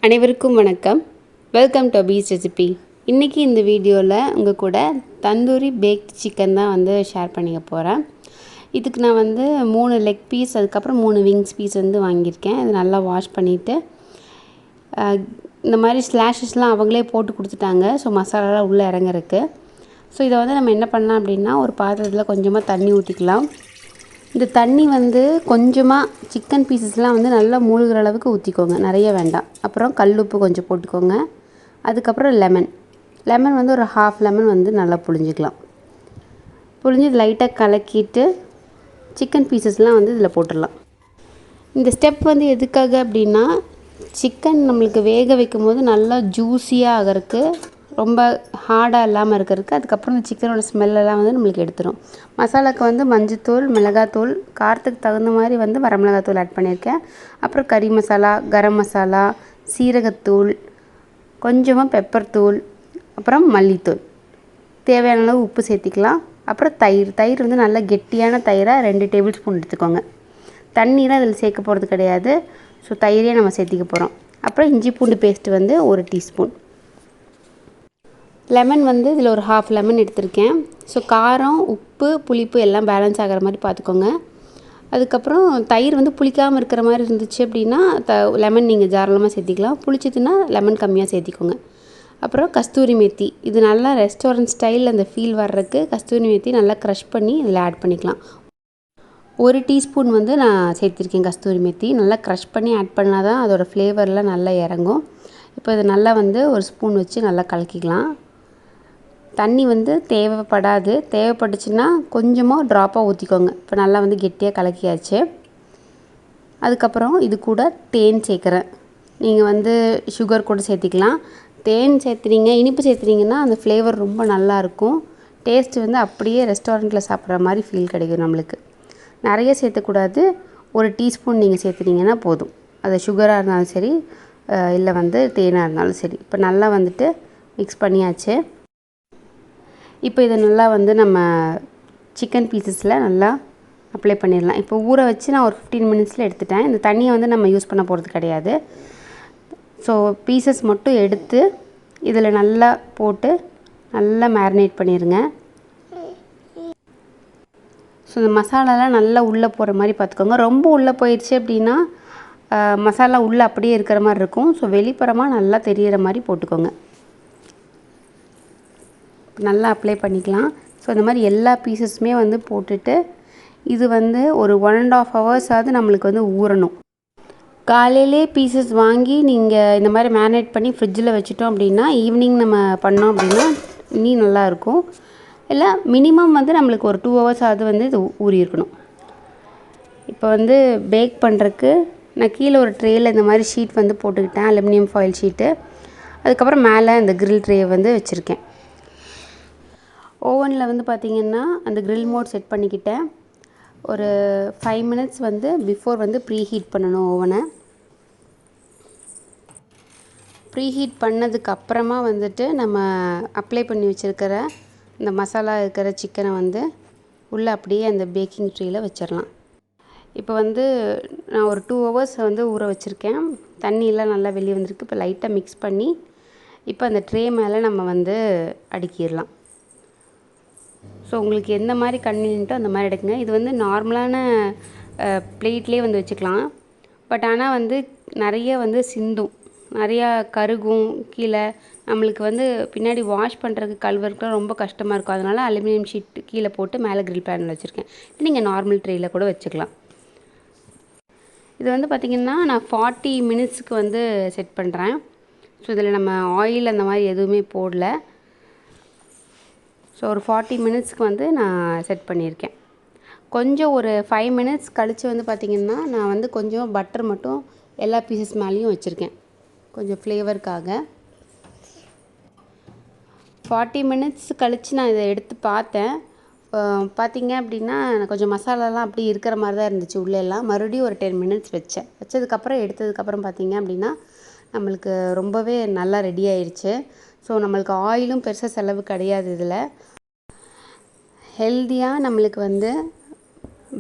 அனைவருக்கும் வணக்கம். Welcome to அபீஸ் ரெசிபி. இன்றைக்கி இந்த வீடியோவில் உங்கள் கூட தந்தூரி பேக்ட் சிக்கன் தான் வந்து ஷேர் பண்ணிக்க போகிறேன். இதுக்கு நான் வந்து 3 லெக் பீஸ் அதுக்கப்புறம் 3 விங்ஸ் பீஸ் வந்து வாங்கியிருக்கேன். இது நல்லா வாஷ் பண்ணிவிட்டு இந்த மாதிரி ஸ்லாஷஸ்லாம் அவங்களே போட்டு கொடுத்துட்டாங்க. ஸோ மசாலாலாம் உள்ளே இறங்குறதுக்கு. ஸோ இதை வந்து நம்ம என்ன பண்ணலாம் அப்படின்னா, ஒரு பாத்திரத்தில் கொஞ்சமாக தண்ணி ஊற்றிக்கலாம். இந்த தண்ணி வந்து கொஞ்சமாக சிக்கன் பீசஸ்லாம் வந்து நல்லா மூழ்கிற அளவுக்கு ஊற்றிக்கோங்க, நிறைய வேண்டாம். அப்புறம் கல்லுப்பு கொஞ்சம் போட்டுக்கோங்க. அதுக்கப்புறம் லெமன் வந்து ஒரு ஹாஃப் லெமன் வந்து நல்லா புழிஞ்சிக்கலாம். புழிஞ்சு லைட்டாக கலக்கிட்டு சிக்கன் பீசஸ்லாம் வந்து இதில் போட்டுடலாம். இந்த ஸ்டெப் வந்து எதுக்காக அப்படின்னா, சிக்கன் நம்மளுக்கு வேக வைக்கும் போது நல்லா ஜூஸியாக ஆகிறதுக்கு, ரொம்ப ஹார்டாக இல்லாமல் இருக்கிறதுக்கு. அதுக்கப்புறம் இந்த சிக்கனோட ஸ்மெல்லெல்லாம் வந்து நம்மளுக்கு எடுத்துரும். மசாலாவுக்கு வந்து மஞ்சத்தூள், மிளகாத்தூள், காரத்துக்கு தகுந்த மாதிரி வந்து வரமிளகாத்தூள் ஆட் பண்ணியிருக்கேன். அப்புறம் கறி மசாலா, கரம் மசாலா, சீரகத்தூள், கொஞ்சமாக பெப்பர் தூள், அப்புறம் மல்லித்தூள், தேவையான அளவு உப்பு சேர்த்திக்கலாம். அப்புறம் தயிர் வந்து நல்லா கெட்டியான தயிராக 2 டேபிள் ஸ்பூன் எடுத்துக்கோங்க. தண்ணிலாம் இதில் சேர்க்க போகிறது கிடையாது. ஸோ தயிரே நம்ம சேர்த்திக்க போகிறோம். அப்புறம் இஞ்சி பூண்டு பேஸ்ட்டு வந்து 1 டீஸ்பூன். லெமன் வந்து இதில் ஒரு ஹாஃப் லெமன் எடுத்திருக்கேன். ஸோ காரம், உப்பு, புளிப்பு எல்லாம் பேலன்ஸ் ஆகிற மாதிரி பார்த்துக்கோங்க. அதுக்கப்புறம் தயிர் வந்து புளிக்காமல் இருக்கிற மாதிரி இருந்துச்சு அப்படின்னா லெமன் நீங்கள் தாராளமாக சேர்த்திக்கலாம். புளிச்சதுன்னா லெமன் கம்மியாக சேர்த்திக்கோங்க. அப்புறம் கஸ்தூரி மேத்தி, இது நல்லா ரெஸ்டாரண்ட் ஸ்டைலில் அந்த ஃபீல் வர்றதுக்கு கஸ்தூரி மேத்தி நல்லா க்ரஷ் பண்ணி இதில் ஆட் பண்ணிக்கலாம். 1 டீஸ்பூன் வந்து நான் சேர்த்திருக்கேன் கஸ்தூரி மேத்தி. நல்லா க்ரஷ் பண்ணி ஆட் பண்ணால் தான் அதோடய ஃப்ளேவர்லாம் நல்லா இறங்கும். இப்போ இது நல்லா வந்து ஒரு ஸ்பூன் வச்சு நல்லா கலக்கிக்கலாம். தண்ணி வந்து தேவைப்பட்டுச்சுன்னா கொஞ்சமாக ட்ராப்பாக ஊற்றிக்கோங்க. இப்போ நல்லா வந்து கெட்டியாக கலக்கியாச்சு. அதுக்கப்புறம் இது கூட தேன் சேர்க்குறேன். நீங்கள் வந்து சுகர் கூட சேர்த்திக்கலாம். தேன் சேர்த்துறீங்க, இனிப்பு சேர்த்துறீங்கன்னா அந்த ஃப்ளேவர் ரொம்ப நல்லாயிருக்கும். டேஸ்ட்டு வந்து அப்படியே ரெஸ்டாரண்ட்டில் சாப்பிட்ற மாதிரி ஃபீல் கிடைக்கும் நம்மளுக்கு. நிறைய சேர்த்தக்கூடாது. 1 டீஸ்பூன் நீங்கள் சேர்த்துனீங்கன்னா போதும். அது சுகராக இருந்தாலும் சரி, இல்லை வந்து தேனாக இருந்தாலும் சரி. இப்போ நல்லா வந்துட்டு மிக்ஸ் பண்ணியாச்சு. இப்போ இதை நல்லா வந்து நம்ம சிக்கன் பீசஸில் நல்லா அப்ளை பண்ணிடலாம். இப்போ ஊற வச்சு நான் ஒரு 15 மினிட்ஸில் எடுத்துட்டேன். இந்த தண்ணியை வந்து நம்ம யூஸ் பண்ண போகிறது கிடையாது. ஸோ பீசஸ் மட்டும் எடுத்து இதில் நல்லா போட்டு நல்லா மேரினேட் பண்ணிடுங்க. ஸோ இந்த மசாலாலாம் நல்லா உள்ளே போகிற மாதிரி பார்த்துக்கோங்க. ரொம்ப உள்ளே போயிடுச்சு அப்படின்னா மசாலா உள்ளே அப்படியே இருக்கிற மாதிரி இருக்கும். ஸோ வெளிப்புறமாக நல்லா தெரிகிற மாதிரி போட்டுக்கோங்க. நல்லா அப்ளை பண்ணிக்கலாம். ஸோ இந்த மாதிரி எல்லா பீசஸுமே வந்து போட்டுட்டு இது வந்து ஒரு 1.5 ஹவர்ஸாவது நம்மளுக்கு வந்து ஊறணும். காலையிலே பீசஸ் வாங்கி நீங்கள் இந்த மாதிரி மேரினேட் பண்ணி ஃப்ரிட்ஜில் வச்சுட்டோம் அப்படின்னா ஈவினிங் நம்ம பண்ணோம் அப்படின்னா இன்னும் நல்லாயிருக்கும். இல்லை மினிமம் வந்து நம்மளுக்கு ஒரு 2 ஹவர்ஸாவது வந்து இது ஊறி இருக்கணும். இப்போ வந்து பேக் பண்ணுறதுக்கு நான் கீழே ஒரு ட்ரேயில் இந்த மாதிரி ஷீட் வந்து போட்டுக்கிட்டேன், அலுமினியம் ஃபாயில் ஷீட்டு. அதுக்கப்புறம் மேலே இந்த கிரில் ட்ரே வந்து வச்சுருக்கேன். ஓவனில் வந்து பார்த்திங்கன்னா அந்த கிரில் மோட் செட் பண்ணிக்கிட்டேன். ஒரு 5 மினிட்ஸ் வந்து பிஃபோர் வந்து ப்ரீ ஹீட் பண்ணணும் ஓவனை. ப்ரீ ஹீட் பண்ணதுக்கப்புறமா வந்துட்டு நம்ம அப்ளை பண்ணி வச்சுருக்கிற இந்த மசாலா இருக்கிற சிக்கனை வந்து உள்ளே அப்படியே அந்த பேக்கிங் ட்ரேயில் வச்சிடலாம். இப்போ வந்து நான் ஒரு 2 ஹவர்ஸ் வந்து ஊற வச்சுருக்கேன். தண்ணியெலாம் நல்லா வெளியே வந்திருக்கு. இப்போ லைட்டாக மிக்ஸ் பண்ணி இப்போ அந்த ட்ரே மேலே நம்ம வந்து அடுக்கிடலாம். ஸோ உங்களுக்கு எந்த மாதிரி கன்வீனியன்ட்டோ அந்த மாதிரி எடுக்குங்க. இது வந்து நார்மலான பிளேட்லேயே வந்து வச்சுக்கலாம். பட் ஆனால் வந்து நிறைய வந்து சிந்தும், நிறையா கருகும். கீழே நம்மளுக்கு வந்து பின்னாடி வாஷ் பண்ணுறதுக்கு கழுவுறதுக்குலாம் ரொம்ப கஷ்டமாக இருக்கும். அதனால் அலுமினியம் ஷீட் கீழே போட்டு மேலே கிரில் பேனில் வச்சுருக்கேன். நீங்கள் நார்மல் ட்ரேயில் கூட வச்சுக்கலாம். இது வந்து பார்த்திங்கன்னா நான் 40 மினிட்ஸுக்கு வந்து செட் பண்ணுறேன். ஸோ இதில் நம்ம ஆயில் அந்த மாதிரி எதுவுமே போடல. ஸோ ஒரு 40 மினிட்ஸ்க்கு வந்து நான் செட் பண்ணியிருக்கேன். கொஞ்சம் ஒரு 5 மினிட்ஸ் கழித்து வந்து பார்த்திங்கன்னா நான் வந்து கொஞ்சம் பட்டர் மட்டும் எல்லா பீசஸ் மேலேயும் வச்சுருக்கேன், கொஞ்சம் ஃப்ளேவருக்காக. 40 மினிட்ஸ் கழித்து நான் இதை எடுத்து பார்த்தேன். பார்த்திங்க அப்படின்னா கொஞ்சம் மசாலாலாம் அப்படி இருக்கிற மாதிரி தான் இருந்துச்சு உள்ளெல்லாம். மறுபடியும் ஒரு 10 மினிட்ஸ் வச்சதுக்கப்புறம் எடுத்ததுக்கப்புறம் பார்த்திங்க அப்படின்னா நம்மளுக்கு ரொம்பவே நல்லா ரெடி ஆயிடுச்சு. ஸோ நம்மளுக்கு ஆயிலும் பெருசாக செலவு கிடையாது. இதில் ஹெல்த்தியாக நம்மளுக்கு வந்து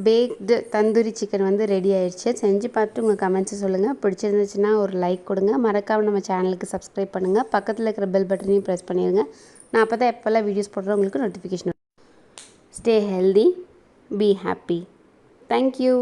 பேக்டு தந்தூரி சிக்கன் வந்து ரெடி ஆயிடுச்சு. செஞ்சு பார்த்துட்டு உங்கள் கமெண்ட்ஸை சொல்லுங்கள். பிடிச்சிருந்துச்சுன்னா ஒரு லைக் கொடுங்க. மறக்காமல் நம்ம சேனலுக்கு சப்ஸ்கிரைப் பண்ணுங்கள். பக்கத்தில் இருக்கிற பெல் பட்டனையும் ப்ரெஸ் பண்ணிடுங்க. நான் அப்போ தான் எப்போல்லாம் வீடியோஸ் போடுறேன் உங்களுக்கு notification. Stay healthy, be happy. Thank you.